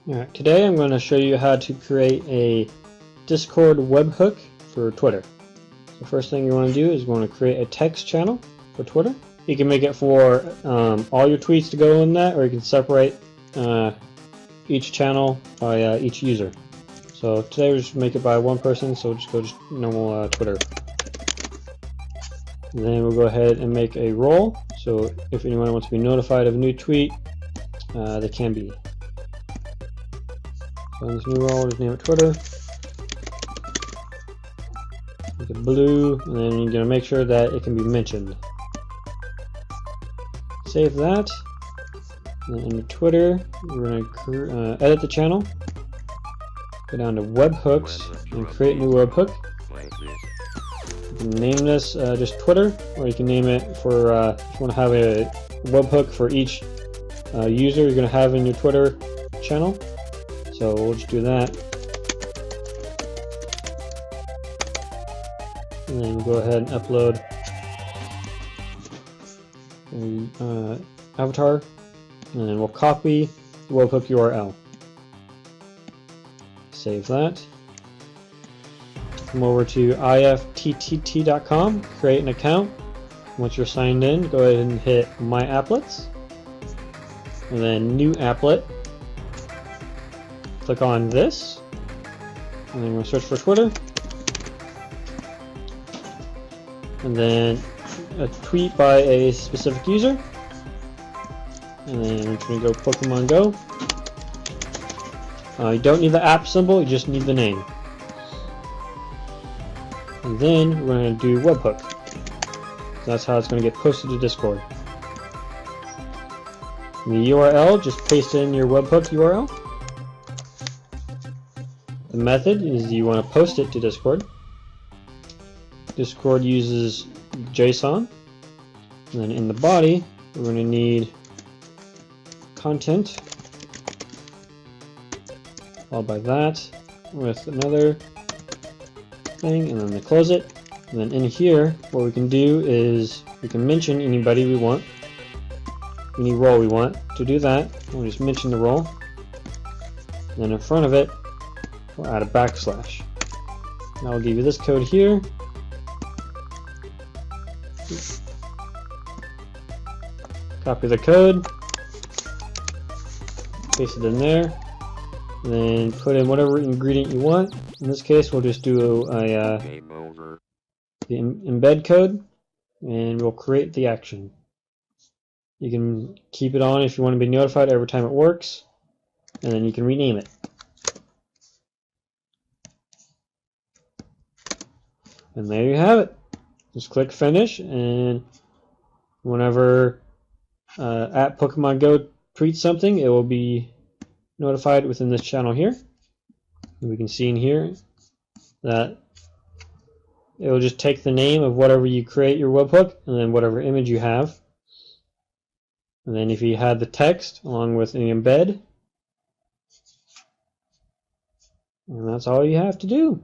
Alright, today I'm going to show you how to create a Discord webhook for Twitter. The first thing you want to do is you want to create a text channel for Twitter. You can make it for all your tweets to go in that, or you can separate each channel by each user. So today we'll just make it by one person, so we'll just go to normal Twitter. And then we'll go ahead and make a role, so if anyone wants to be notified of a new tweet, they can be. So in this new role, we'll just name it Twitter. Make it blue, and then you're going to make sure that it can be mentioned. Save that. And then in Twitter, we're going to edit the channel. Go down to webhooks and create a new webhook. You can name this just Twitter, or you can name it for if you want to have a webhook for each user you're going to have in your Twitter channel. So we'll just do that. And then we'll go ahead and upload an avatar, and then we'll copy the webhook URL. Save that. Come over to IFTTT.com, create an account. Once you're signed in, go ahead and hit My Applets, and then New Applet. Click on this, and then we'll search for Twitter, and then a tweet by a specific user, and then we're going to go Pokemon Go. You don't need the app symbol, you just need the name. And then we're going to do webhook. So that's how it's going to get posted to Discord. In the URL, just paste in your webhook URL. The method is you want to post it to Discord. Discord uses JSON. And then in the body, we're going to need content, followed by that with another thing, and then we close it. And then in here, what we can do is we can mention anybody we want, any role we want. To do that, we'll just mention the role. And then in front of it, we'll add a backslash. Now I'll give you this code here. Copy the code, paste it in there, and then put in whatever ingredient you want. In this case, we'll just do the embed code, and we'll create the action. You can keep it on if you want to be notified every time it works, and then you can rename it. And there you have it. Just click finish, and whenever at Pokemon Go tweets something, it will be notified within this channel here. And we can see in here that it will just take the name of whatever you create your webhook, and then whatever image you have. And then if you had the text along with an embed, and that's all you have to do.